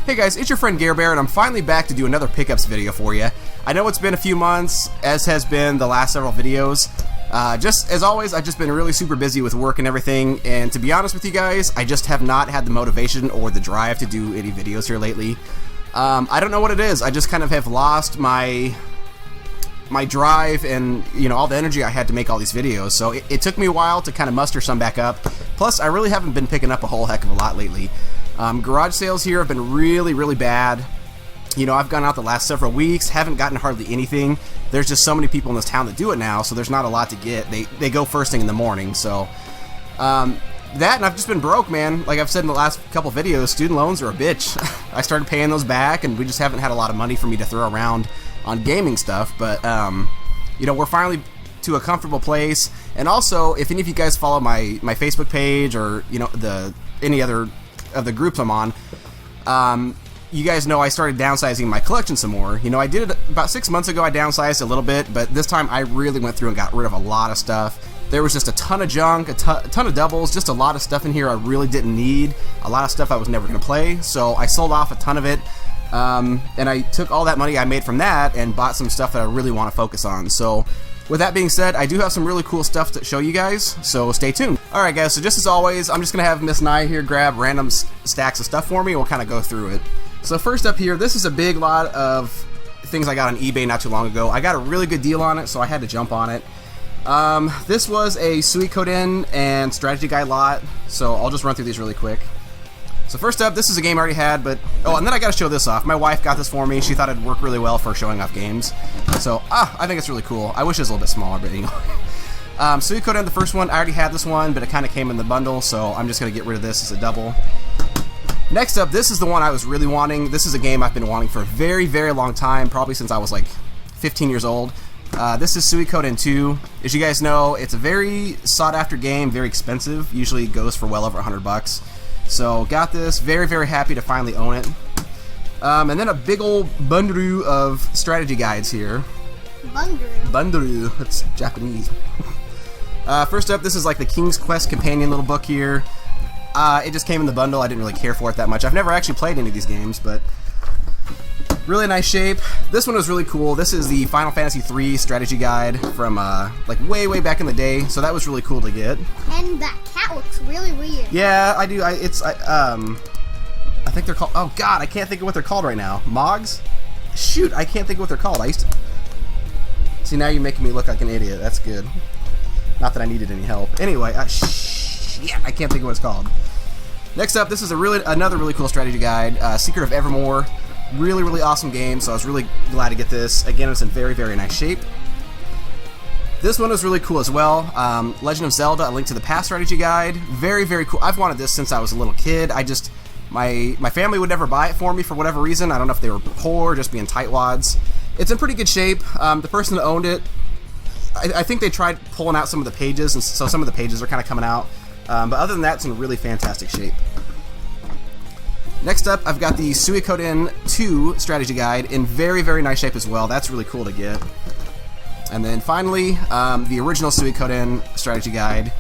Hey guys, it's your friend Gare, and I'm finally back to do another pickups video for you. I know it's been a few months, as has been the last several videos. Just as always, I've just been really super busy with work and everything, and to be honest with you guys, I just have not had the motivation or the drive to do any videos here lately. I don't know what it is. I just kind of have lost my drive and, you know, all the energy I had to make all these videos, so it took me a while to kind of muster some back up. Plus, I really haven't been picking up a whole heck of a lot lately. Garage sales here have been really bad. You know, I've gone out the last several weeks, haven't gotten hardly anything. There's just so many people in this town that do it now, so there's not a lot to get. They go first thing in the morning, so that, and I've just been broke, man. Like I've said in the last couple videos, student loans are a bitch. I started paying those back, and we just haven't had a lot of money for me to throw around on gaming stuff, but you know, we're finally to a comfortable place. And also, if any of you guys follow my Facebook page, or, you know, any other of the groups I'm on, you guys know I started downsizing my collection some more. You know, I did it about 6 months ago. I downsized a little bit, but this time I really went through and got rid of a lot of stuff. There was just a ton of junk, a ton of doubles, just a lot of stuff in here I really didn't need, a lot of stuff I was never going to play, so I sold off a ton of it, and I took all that money I made from that and bought some stuff that I really want to focus on. So with that being said, I do have some really cool stuff to show you guys, so stay tuned. Alright guys, so just as always, I'm just going to have Miss Nye here grab random stacks of stuff for me, and we'll kind of go through it. So first up here, this is a big lot of things I got on eBay not too long ago. I got a really good deal on it, so I had to jump on it. This was a Suikoden and strategy guide lot, so I'll just run through these really quick. So first up, this is a game I already had, but oh, and then I gotta show this off. My wife got this for me. She thought it'd work really well for showing off games. So, I think it's really cool. I wish it was a little bit smaller, but anyway. Suikoden, the first one, I already had this one, but it kind of came in the bundle, so I'm just gonna get rid of this as a double. Next up, this is the one I was really wanting. This is a game I've been wanting for a very long time, probably since I was like 15 years old. This is Suikoden 2. As you guys know, it's a very sought-after game, very expensive. Usually goes for well over $100. So got this, very happy to finally own it. And then a big old bundle of strategy guides here. Bundle. That's Japanese. First up, this is like the King's Quest companion little book here. It just came in the bundle. I didn't really care for it that much. I've never actually played any of these games, but really nice shape. This one was really cool. This is the Final Fantasy III strategy guide from like way back in the day. So that was really cool to get. And that cat looks really weird. Yeah, I do. I think they're called. Oh God, I can't think of what they're called right now. Mogs? Shoot, I can't think of what they're called. I used to. See, now you're making me look like an idiot. That's good. Not that I needed any help. Anyway, yeah, I can't think of what it's called. Next up, this is another really cool strategy guide. Secret of Evermore. Really awesome game, so I was really glad to get this. Again, it's in very nice shape. This one was really cool as well. Legend of Zelda: A Link to the Past strategy guide. Very cool. I've wanted this since I was a little kid. My family would never buy it for me for whatever reason. I don't know if they were poor or just being tightwads. It's in pretty good shape. The person that owned it, I think they tried pulling out some of the pages, and so some of the pages are kind of coming out. But other than that, it's in really fantastic shape. Next up, I've got the Suikoden 2 strategy guide in very nice shape as well. That's really cool to get. And then finally, the original Suikoden strategy guide.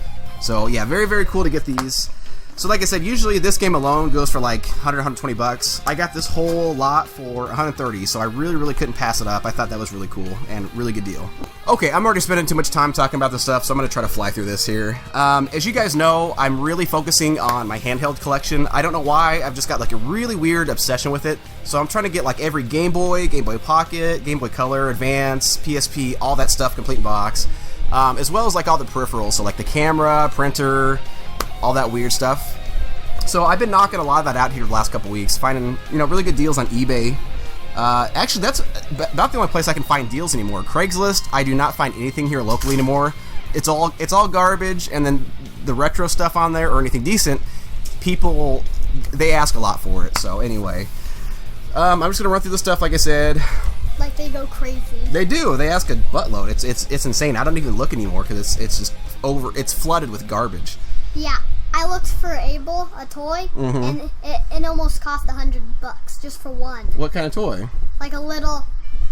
So yeah, very cool to get these. So like I said, usually this game alone goes for like $100-$120. I got this whole lot for $130, so I really couldn't pass it up. I thought that was really cool and really good deal. Okay, I'm already spending too much time talking about this stuff, so I'm going to try to fly through this here. As you guys know, I'm really focusing on my handheld collection. I don't know why, I've just got like a really weird obsession with it. So I'm trying to get like every Game Boy, Game Boy Pocket, Game Boy Color, Advance, PSP, all that stuff complete in box. As well as like all the peripherals, so like the camera, printer, all that weird stuff. So I've been knocking a lot of that out here the last couple weeks, finding, you know, really good deals on eBay. Actually, that's about the only place I can find deals anymore. Craigslist, I do not find anything here locally anymore. It's all garbage, and then the retro stuff on there or anything decent, people, they ask a lot for it. So anyway, I'm just gonna run through the stuff like I said. Like they go crazy. They do. They ask a buttload. It's insane. I don't even look anymore because it's just it's flooded with garbage. Yeah. I looked for Abel, a toy, and it almost cost $100 just for one. What kind of toy? Like a little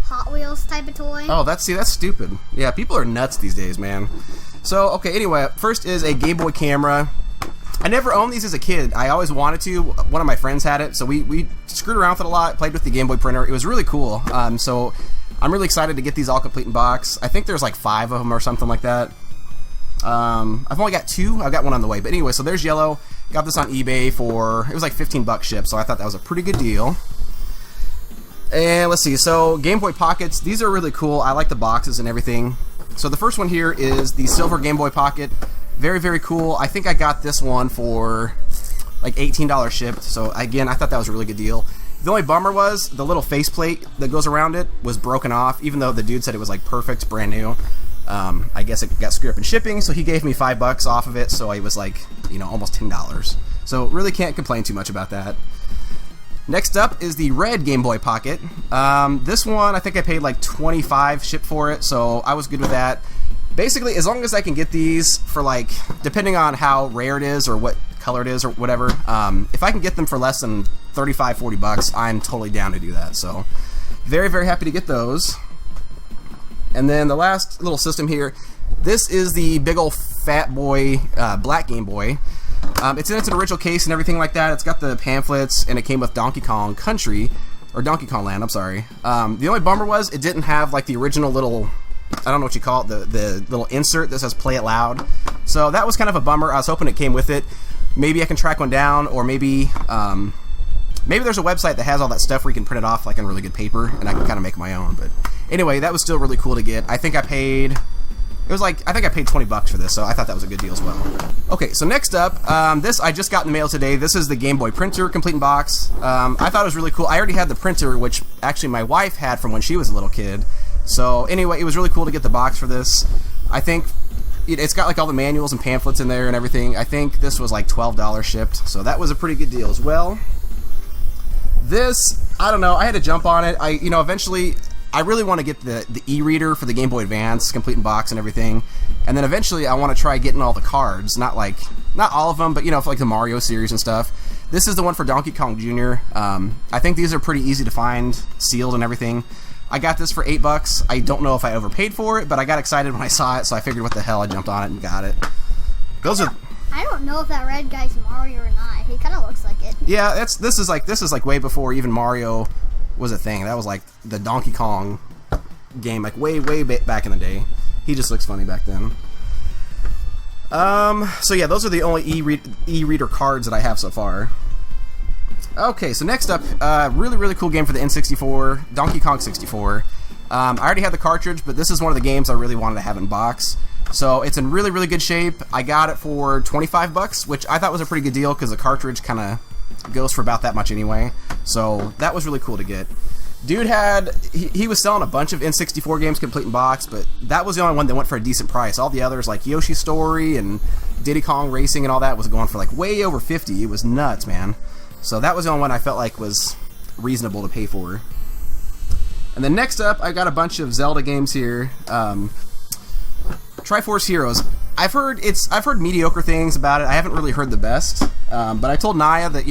Hot Wheels type of toy. Oh, that's stupid. Yeah, people are nuts these days, man. So, okay, anyway, first is a Game Boy camera. I never owned these as a kid. I always wanted to. One of my friends had it, so we screwed around with it a lot, played with the Game Boy printer. It was really cool. So I'm really excited to get these all complete in box. I think there's like 5 of them or something like that. I've only got 2. I've got one on the way. But anyway, so there's yellow. Got this on eBay for, it was like $15 shipped, so I thought that was a pretty good deal. And let's see, so Game Boy Pockets. These are really cool. I like the boxes and everything. So the first one here is the silver Game Boy Pocket. Very, very cool. I think I got this one for like $18 shipped. So again, I thought that was a really good deal. The only bummer was the little faceplate that goes around it was broken off, even though the dude said it was like perfect, brand new. I guess it got screwed up in shipping, so he gave me $5 off of it, so it was like, you know, almost $10. So really can't complain too much about that. Next up is the red Game Boy Pocket. This one, I think I paid like $25 shipped for it, so I was good with that. Basically, as long as I can get these for like, depending on how rare it is or what color it is or whatever, if I can get them for less than $35-40, I'm totally down to do that. So very, very happy to get those. And then the last little system here, this is the big old fat boy black Game Boy. It's in its original case and everything like that. It's got the pamphlets, and it came with Donkey Kong Country, or Donkey Kong Land, I'm sorry. The only bummer was it didn't have like the original little, I don't know what you call it, the little insert that says play it loud. So that was kind of a bummer. I was hoping it came with it. Maybe I can track one down, or maybe there's a website that has all that stuff where you can print it off like on really good paper, and I can kind of make my own. But anyway, that was still really cool to get. I think I paid, I think I paid $20 for this, so I thought that was a good deal as well. Okay, so next up, this I just got in the mail today. This is the Game Boy printer, complete in box. I thought it was really cool. I already had the printer, which actually my wife had from when she was a little kid. So anyway, it was really cool to get the box for this. I think it's got like all the manuals and pamphlets in there and everything. I think this was like $12 shipped, so that was a pretty good deal as well. This, I don't know, I had to jump on it. Eventually, I really want to get the e-reader for the Game Boy Advance, complete in box and everything. And then eventually I want to try getting all the cards, not all of them, but for like the Mario series and stuff. This is the one for Donkey Kong Jr. I think these are pretty easy to find, sealed and everything. I got this for $8. I don't know if I overpaid for it, but I got excited when I saw it, so I figured what the hell, I jumped on it and got it. I don't know if that red guy's Mario or not. He kind of looks like it. Yeah, this is like way before even Mario was a thing. That was like the Donkey Kong game, like way back in the day. He just looks funny back then. So yeah, those are the only e-reader cards that I have so far. Okay, so next up, really cool game for the N64, Donkey Kong 64. I already had the cartridge, but this is one of the games I really wanted to have in box. So it's in really good shape. I got it for $25, which I thought was a pretty good deal because the cartridge kind of goes for about that much anyway. So that was really cool to get. Dude he was selling a bunch of N64 games complete in box, but that was the only one that went for a decent price. All the others, like Yoshi's Story and Diddy Kong Racing and all that, was going for like way over $50. It was nuts, man. So that was the only one I felt like was reasonable to pay for. And then next up, I got a bunch of Zelda games here. Triforce Heroes. I've heard mediocre things about it. I haven't really heard the best. But I told Naya that,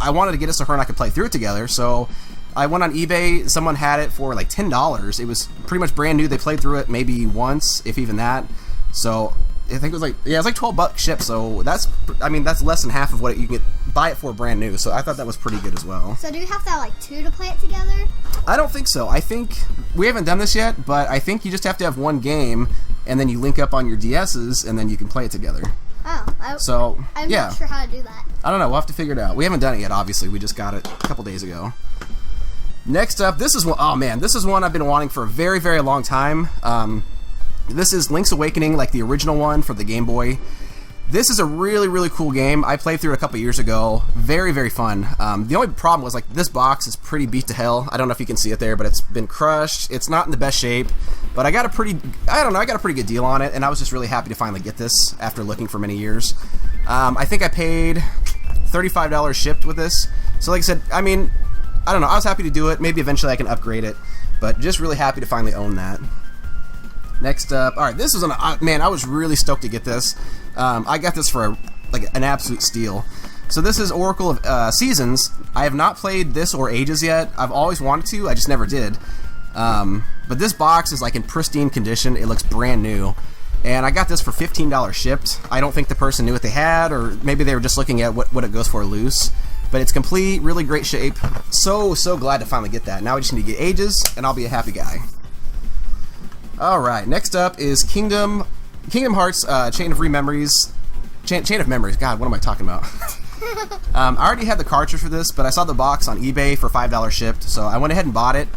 I wanted to get it so her and I could play through it together. So I went on eBay. Someone had it for like $10. It was pretty much brand new. They played through it maybe once, if even that. So I think it was like $12 shipped. So that's less than half of what you can buy it for brand new. So I thought that was pretty good as well. So do you have to have like 2 to play it together? I don't think so. I think we haven't done this yet, but I think you just have to have one game, and then you link up on your DSs, and then you can play it together. Oh, I'm not sure how to do that. I don't know. We'll have to figure it out. We haven't done it yet, obviously. We just got it a couple days ago. Next up, this is one. Oh man, this is one I've been wanting for a very long time. This is Link's Awakening, like the original one for the Game Boy. This is a really cool game. I played through it a couple years ago. Very fun. The only problem was, like, this box is pretty beat to hell. I don't know if you can see it there, but it's been crushed. It's not in the best shape. But I got a pretty good deal on it, and I was just really happy to finally get this after looking for many years. I think I paid $35 shipped with this. So like I said, I don't know. I was happy to do it. Maybe eventually I can upgrade it. But just really happy to finally own that. Next up, all right, this is man, I was really stoked to get this. I got this for an absolute steal. So this is Oracle of Seasons. I have not played this or Ages yet. I've always wanted to, I just never did. But this box is like in pristine condition. It looks brand new. And I got this for $15 shipped. I don't think the person knew what they had, or maybe they were just looking at what it goes for loose. But it's complete, really great shape. So glad to finally get that. Now we just need to get ages, and I'll be a happy guy. Alright, next up is Kingdom Hearts Chain of Memories. Chain of Memories. God, what am I talking about? I already had the cartridge for this, but I saw the box on eBay for $5 shipped, so I went ahead and bought it.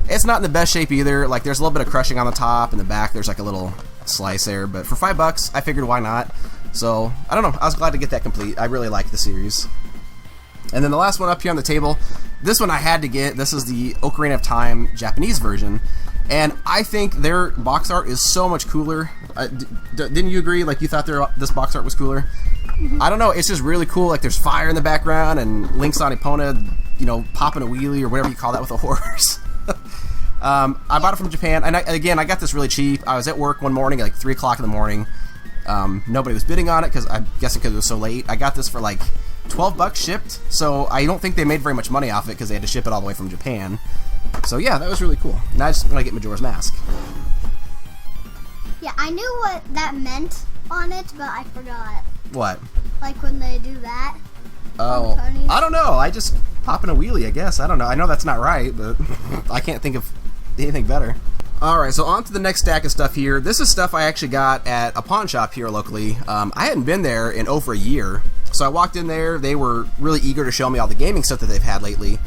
It's not in the best shape either. Like, there's a little bit of crushing on the top, and the back there's like a little slice there, but for $5, I figured why not. So, I don't know, I was glad to get that complete. I really like the series. And then the last one up here on the table, this one I had to get. This is the Ocarina of Time Japanese version. And I think their box art is so much cooler. Didn't you agree? Like, you thought this box art was cooler? I don't know, it's just really cool. Like, there's fire in the background, and Link's on Epona, you know, popping a wheelie, or whatever you call that with a horse. I bought it from Japan, and I got this really cheap. I was at work one morning at like 3 o'clock in the morning. Nobody was bidding on it, because I'm guessing because it was so late. I got this for like $12 shipped, so I don't think they made very much money off it, because they had to ship it all the way from Japan. So yeah, that was really cool. Now I just want to get Majora's Mask. Yeah, I knew what that meant on it, but I forgot. What? Like when they do that. Oh, I don't know. I just popping a wheelie, I guess. I don't know. I know that's not right, but I can't think of anything better. Alright, so on to the next stack of stuff here. This is stuff I actually got at a pawn shop here locally. I hadn't been there in over a year, so I walked in there. They were really eager to show me all the gaming stuff that they've had lately.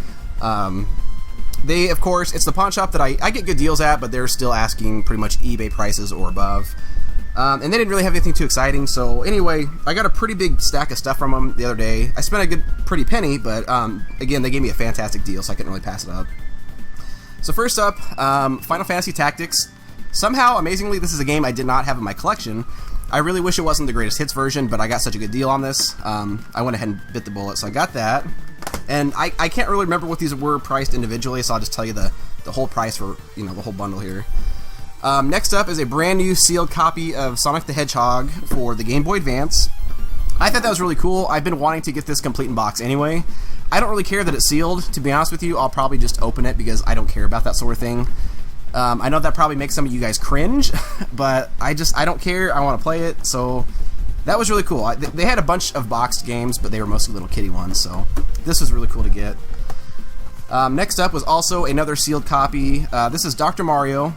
They, of course, it's the pawn shop that I get good deals at, but they're still asking pretty much eBay prices or above. And they didn't really have anything too exciting, so anyway, I got a pretty big stack of stuff from them the other day. I spent a pretty penny, but again, they gave me a fantastic deal, so I couldn't really pass it up. So first up, Final Fantasy Tactics. Somehow, amazingly, this is a game I did not have in my collection. I really wish it wasn't the greatest hits version, but I got such a good deal on this. I went ahead and bit the bullet, so I got that. And I can't really remember what these were priced individually, so I'll just tell you the whole price for, you know, the whole bundle here. Next up is a brand new sealed copy of Sonic the Hedgehog for the Game Boy Advance. I thought that was really cool. I've been wanting to get this complete in box anyway. I don't really care that it's sealed. To be honest with you, I'll probably just open it because I don't care about that sort of thing. I know that probably makes some of you guys cringe, but I don't care. I want to play it, so that was really cool. They had a bunch of boxed games, but they were mostly little kitty ones, so this was really cool to get. Next up was also another sealed copy. This is Dr. Mario,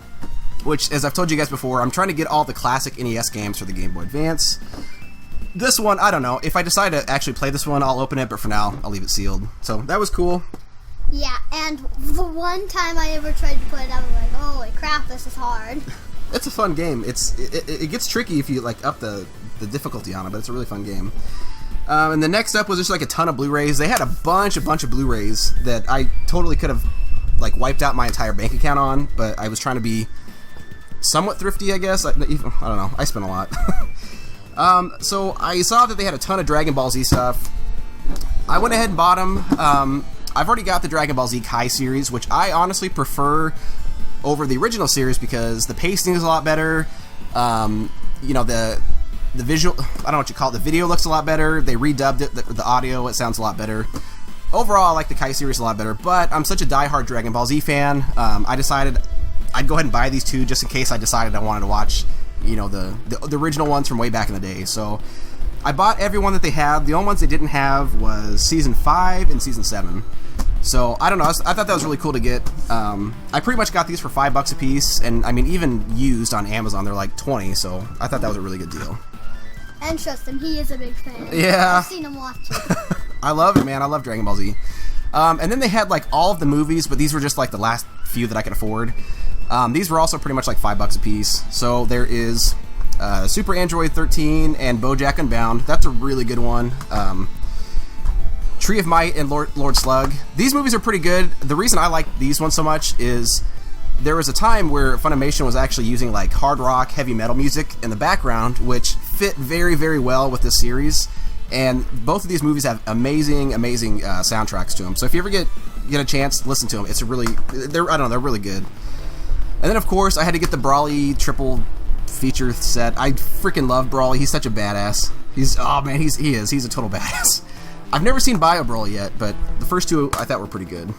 which, as I've told you guys before, I'm trying to get all the classic NES games for the Game Boy Advance. This one, I don't know. If I decide to actually play this one, I'll open it, but for now, I'll leave it sealed. So, that was cool. Yeah, and the one time I ever tried to play it, I was like, holy crap, this is hard. It's a fun game. It gets tricky if you, like, up the difficulty on it, but it's a really fun game. And the next up was just, like, a ton of Blu-rays. They had a bunch of Blu-rays that I totally could have, like, wiped out my entire bank account on, but I was trying to be somewhat thrifty, I guess. I don't know. I spent a lot. So I saw that they had a ton of Dragon Ball Z stuff. I went ahead and bought them. I've already got the Dragon Ball Z Kai series, which I honestly prefer over the original series because the pacing is a lot better. You know, the visual, I don't know what you call it, the video looks a lot better. They redubbed it, the audio, it sounds a lot better. Overall, I like the Kai series a lot better, but I'm such a diehard Dragon Ball Z fan, I decided I'd go ahead and buy these two just in case I decided I wanted to watch, you know, the original ones from way back in the day. So I bought every one that they had. The only ones they didn't have was Season 5 and Season 7. So, I don't know, I thought that was really cool to get. I pretty much got these for $5 a piece, and I mean, even used on Amazon, they're like 20, so I thought that was a really good deal. And trust him, he is a big fan. Yeah. I've seen him watch it. I love it, man. I love Dragon Ball Z. And then they had, like, all of the movies, but these were just, like, the last few that I could afford. These were also pretty much like $5 a piece. So there is Super Android 13 and BoJack Unbound. That's a really good one. Tree of Might and Lord Slug. These movies are pretty good. The reason I like these ones so much is there was a time where Funimation was actually using like hard rock, heavy metal music in the background, which fit very, very well with this series. And both of these movies have amazing, amazing soundtracks to them. So if you ever get a chance, listen to them. It's they're really good. And then, of course, I had to get the Brawly triple feature set. I freaking love Brawly. He's such a badass. He's a total badass. I've never seen Bio Brawly yet, but the first two I thought were pretty good.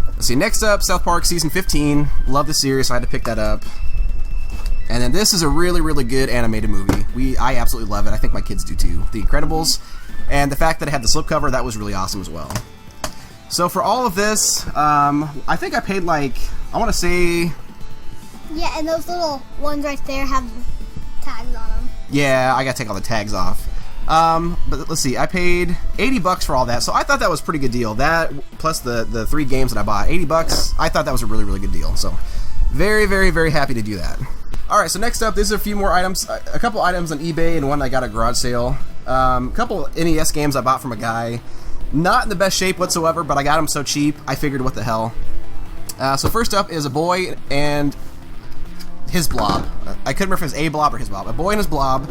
Let's see, next up, South Park Season 15. Love the series, so I had to pick that up. And then this is a really, really good animated movie. I absolutely love it. I think my kids do too. The Incredibles. And the fact that it had the slipcover, that was really awesome as well. So for all of this, I think I paid like, I want to say... Yeah, and those little ones right there have tags on them. Yeah, I got to take all the tags off. But let's see, I paid $80 for all that, so I thought that was a pretty good deal. That, plus the 3 games that I bought, $80, I thought that was a really, really good deal. So, very, very, very happy to do that. Alright, so next up, there's a few more items, a couple items on eBay and one I got at a garage sale. A couple NES games I bought from a guy. Not in the best shape whatsoever, but I got them so cheap, I figured what the hell. So first up is a boy and his blob. I couldn't remember if it was a blob or his blob. A boy and his blob.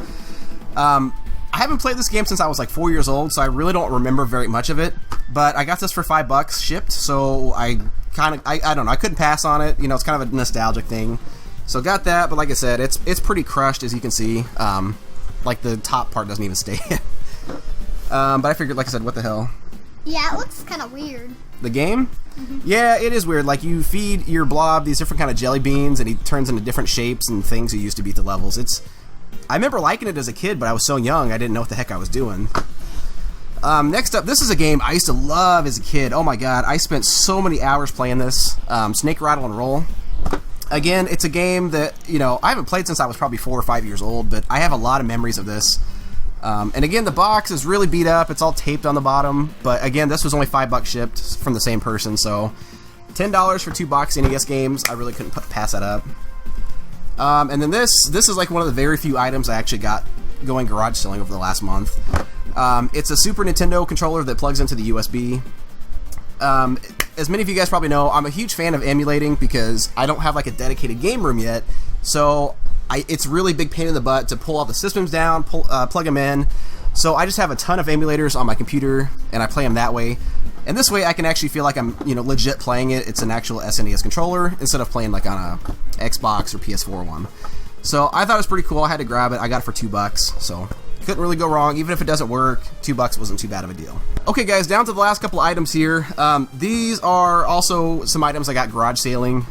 I haven't played this game since I was like 4 years old, so I really don't remember very much of it. But I got this for $5 shipped, so I don't know, I couldn't pass on it. You know, it's kind of a nostalgic thing. So got that, but like I said, it's pretty crushed, as you can see. Like the top part doesn't even stay in. But I figured, like I said, what the hell? Yeah, it looks kind of weird. The game? Mm-hmm. Yeah, it is weird. Like, you feed your blob these different kind of jelly beans, and he turns into different shapes and things you use to beat the levels. I remember liking it as a kid, but I was so young, I didn't know what the heck I was doing. Next up, this is a game I used to love as a kid. Oh my god, I spent so many hours playing this. Snake, Rattle, and Roll. Again, it's a game that, you know, I haven't played since I was probably 4 or 5 years old, but I have a lot of memories of this. And again, the box is really beat up. It's all taped on the bottom. But again, this was only $5 shipped from the same person. So $10 for 2 box NES games. I really couldn't pass that up. And then this is like one of the very few items I actually got going garage selling over the last month. It's a Super Nintendo controller that plugs into the USB. As many of you guys probably know, I'm a huge fan of emulating because I don't have like a dedicated game room yet. So it's really big pain in the butt to pull all the systems down, plug them in. So I just have a ton of emulators on my computer, and I play them that way. And this way I can actually feel like I'm, you know, legit playing it. It's an actual SNES controller instead of playing like on a Xbox or PS4 one. So I thought it was pretty cool. I had to grab it. I got it for $2, so couldn't really go wrong. Even if it doesn't work, $2 wasn't too bad of a deal. Okay guys, down to the last couple items here. These are also some items I got garage sailing.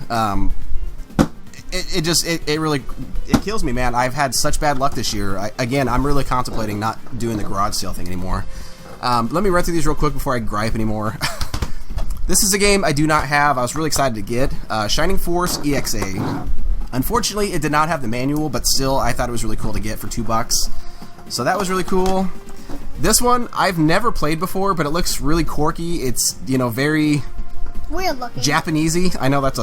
It really kills me, man. I've had such bad luck this year. I'm really contemplating not doing the garage sale thing anymore. Let me run through these real quick before I gripe anymore. This is a game I do not have. I was really excited to get. Shining Force EXA. Unfortunately, it did not have the manual, but still, I thought it was really cool to get for $2. So that was really cool. This one, I've never played before, but it looks really quirky. It's, you know, very... weird looking. Japanesey. I know that's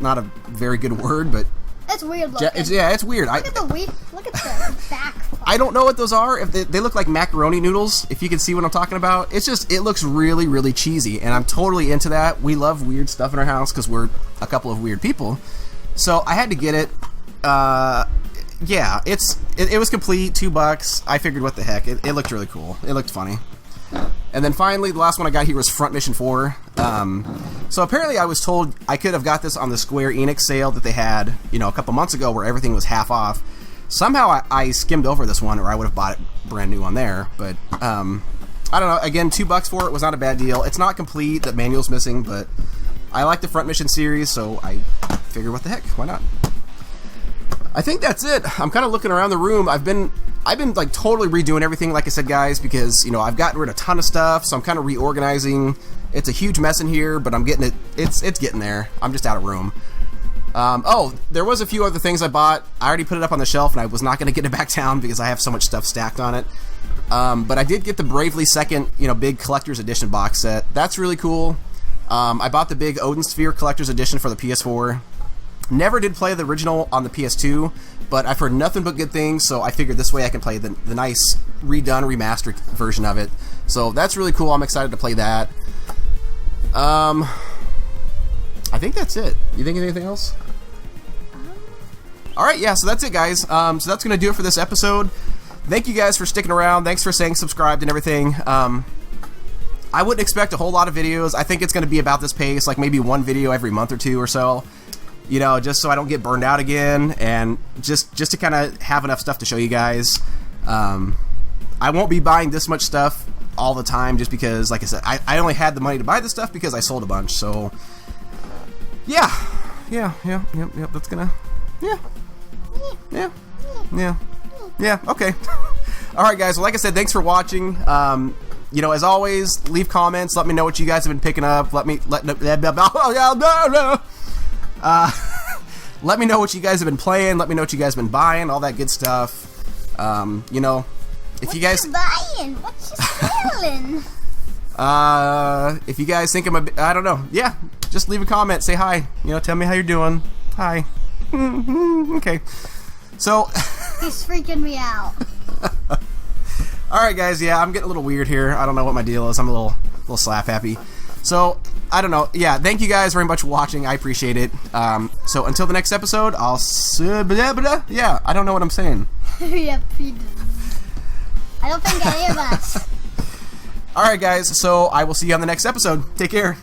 not a very good word, but it's weird looking. It's weird. Look at the back. I don't know what those are. If they look like macaroni noodles, if you can see what I'm talking about. It looks really, really cheesy, and I'm totally into that. We love weird stuff in our house because we're a couple of weird people. So I had to get it. Yeah, it was complete, $2. I figured, what the heck? It looked really cool. It looked funny. And then finally, the last one I got here was Front Mission 4. So apparently I was told I could have got this on the Square Enix sale that they had, you know, a couple months ago where everything was half off. Somehow I skimmed over this one, or I would have bought it brand new on there. But, I don't know. Again, $2 for it was not a bad deal. It's not complete. The manual's missing, but I like the Front Mission series, so I figured, what the heck? Why not? I think that's it. I'm kind of looking around the room. I've been like totally redoing everything, like I said, guys, because, you know, I've gotten rid of a ton of stuff, so I'm kind of reorganizing. It's a huge mess in here, but I'm getting it. It's getting there. I'm just out of room. Oh, there was a few other things I bought. I already put it up on the shelf, and I was not going to get it back down because I have so much stuff stacked on it. But I did get the Bravely Second, you know, big collector's edition box set. That's really cool. I bought the big Odin Sphere collector's edition for the PS4. Never did play the original on the PS2, but I've heard nothing but good things, so I figured this way I can play the nice redone, remastered version of it. So that's really cool. I'm excited to play that. I think that's it. You think of anything else? Alright, yeah, so that's it, guys. So that's going to do it for this episode. Thank you guys for sticking around. Thanks for saying subscribed and everything. I wouldn't expect a whole lot of videos. I think it's going to be about this pace, like maybe one video every month or two or so. You know, just so I don't get burned out again, and just to kind of have enough stuff to show you guys. I won't be buying this much stuff all the time, just because, like I said, I only had the money to buy this stuff because I sold a bunch. So, yeah, that's gonna, yeah. Yeah, okay. Alright guys, well, like I said, thanks for watching. You know, as always, leave comments, let me know what you guys have been picking up, let me know what you guys have been playing, let me know what you guys have been buying, all that good stuff. You know, if you guys... buying? What you selling? If you guys think I don't know, yeah, just leave a comment, say hi, you know, tell me how you're doing. Hi. Okay. So... He's freaking me out. Alright guys, yeah, I'm getting a little weird here. I don't know what my deal is. I'm a little slap happy. So, I don't know. Yeah, thank you guys very much for watching. I appreciate it. So until the next episode, I'll yeah, I don't know what I'm saying. Yep, I don't think any of us. Alright guys, so I will see you on the next episode. Take care.